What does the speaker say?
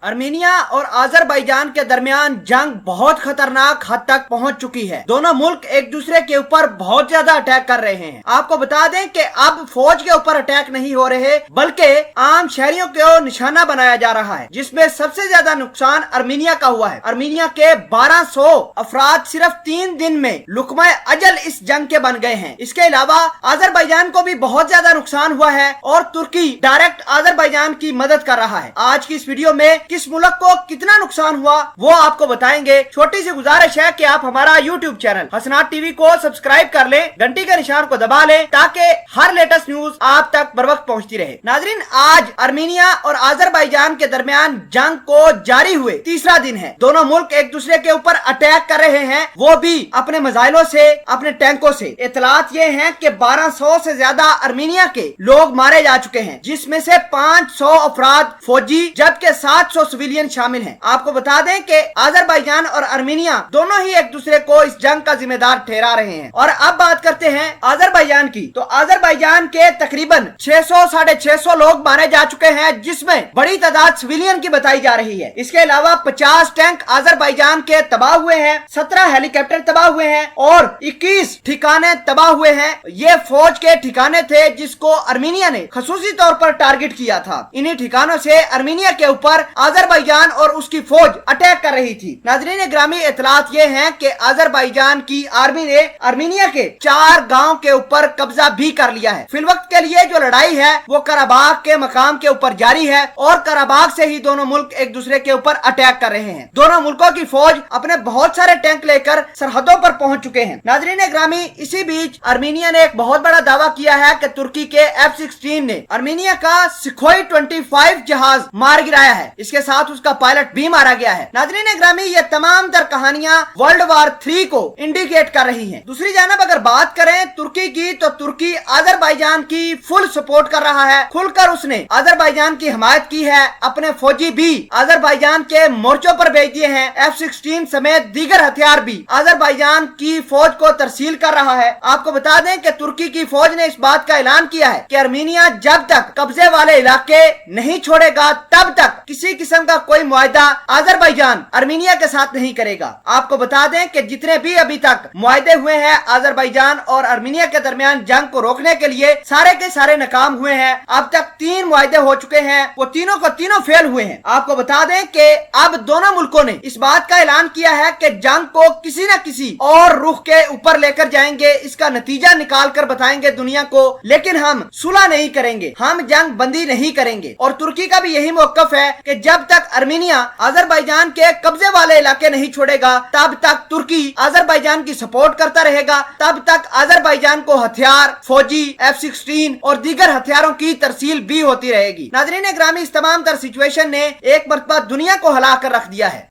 Armenia और Azerbaijan के दरमियान जंग बहुत खतरनाक हद तक पहुंच चुकी है। दोनों मुल्क एक दूसरे के ऊपर बहुत ज्यादा अटैक कर रहे हैं। आपको बता दें कि अब फौज के ऊपर अटैक नहीं हो रहे बल्कि आम शहरियों को निशाना बनाया जा रहा है, जिसमें सबसे ज्यादा नुकसान आर्मीनिया का हुआ है। आर्मीनिया के 1200 अफराद सिर्फ 3 दिन में लुकमा अजल इस जंग के बन गए हैं। इसके अलावा अजरबैजान को भी बहुत ज्यादा नुकसान हुआ है और तुर्की डायरेक्ट अजरबैजान की मदद कर रहा है। आज की इस वीडियो में किस मुल्क को कितना नुकसान हुआ वो आपको बताएंगे। छोटी सी गुजारिश है कि आप हमारा यूट्यूब चैनल हसनात टीवी को सब्सक्राइब कर लें, घंटी के निशान को दबा लें ताकि हर लेटेस्ट न्यूज आप तक बर वक्त पहुंचती रहे। नाजरीन, आज आर्मीनिया और अजरबैजान के दरमियान जंग को जारी हुए तीसरा दिन है। दोनों मुल्क एक दूसरे के ऊपर अटैक कर रहे हैं, वो भी अपने मिसाइलों से, अपने टैंकों से। इतलात ये हैं कि 1200 से ज्यादा आर्मीनिया के लोग मारे जा चुके हैं, जिसमें से 500 अफराद फौजी जबकि 700 सिविलियन शामिल हैं। आपको बता दें कि अजरबैजान और आर्मीनिया दोनों ही एक दूसरे को इस जंग का जिम्मेदार ठहरा रहे हैं। और अब बात करते हैं अजरबैजान की, तो अजरबैजान के तकरीबन 600-650 लोग मारे जा चुके हैं, जिसमें बड़ी तादाद सिविलियन की बताई जा रही है। इसके अलावा 50 टैंक अजरबैजान के तबाह हुए हैं, 17 हेलीकॉप्टर तबाह हुए हैं और 21 ठिकाने तबाह हुए हैं। ये फौज के ठिकाने थे जिसको आर्मीनिया ने खसूसी तौर पर टारगेट किया था। इन्हीं ठिकानों से आर्मीनिया के ऊपर अजरबैजान और उसकी फौज अटैक कर रही थी। नाजरीन ग्रामी, इतलात ये हैं कि अजरबैजान की आर्मी ने आर्मीनिया के 4 गांव के ऊपर कब्जा भी कर लिया है। फिलवक्त के लिए जो लड़ाई है वो कराबाग के मकाम के ऊपर जारी है और कराबाग से ही दोनों मुल्क एक दूसरे के ऊपर अटैक कर रहे हैं। दोनों मुल्कों की फौज अपने बहुत सारे टैंक लेकर सरहदों पर पहुंच चुके हैं। नाजरीन ग्रामी, इसी बीच आर्मीनिया ने एक बहुत बड़ा दावा किया है कि तुर्की के F-16 ने आर्मीनिया का सुखोई 25 जहाज मार गिराया है। इसके साथ उसका पायलट भी मारा गया है। नाजरीन ग्रामी, ये तमाम तर कहानियां वर्ल्ड वार 3 को इंडिकेट कर रही हैं। दूसरी जानब अगर बात करें तुर्की की, तो तुर्की अजरबैजान की फुल सपोर्ट कर रहा है। खुलकर उसने अजरबैजान की हिमायत की है। अपने फौजी भी अजरबैजान के मोर्चों पर भेज दिए हैं। F-16 समेत दीगर हथियार भी अजरबैजान की फौज को तरसील कर रहा है। आपको बता दें कि तुर्की की फौज ने इस बात का ऐलान किया है कि आर्मीनिया जब तक कब्जे वाले इलाके नहीं छोड़ेगा तब तक किसी किस्म का कोई मुआहदा अजरबैजान आर्मीनिया के साथ नहीं करेगा। आपको बता दें कि जितने भी अभी तक मुआहदे हुए हैं अजरबैजान और आर्मीनिया के दरमियान जंग को रोकने के लिए, सारे के सारे नाकाम हुए हैं। अब तक 3 मुआहदे हो चुके हैं, वो तीनों को तीनों फेल हुए हैं। आपको बता दें कि अब दोनों मुल्कों ने इस बात का ऐलान किया है कि जंग को किसी न किसी और रुख के ऊपर लेकर जाएंगे, इसका नतीजा निकाल कर बताएंगे दुनिया को, लेकिन हम सुलह नहीं करेंगे, हम जंग बंदी नहीं करेंगे। और तुर्की का भी यही मौकफ है कि जब तक आर्मीनिया अजरबैजान के कब्जे वाले इलाके नहीं छोड़ेगा तब तक तुर्की अजरबैजान की सपोर्ट करता रहेगा, तब तक अजरबैजान को हथियार, फौजी, F-16 और दीगर हथियारों की तरसील भी होती रहेगी। नाजरीन ग्रामी, इस तमाम तर सिचुएशन ने एक मरतबा दुनिया को हिला कर रख दिया है।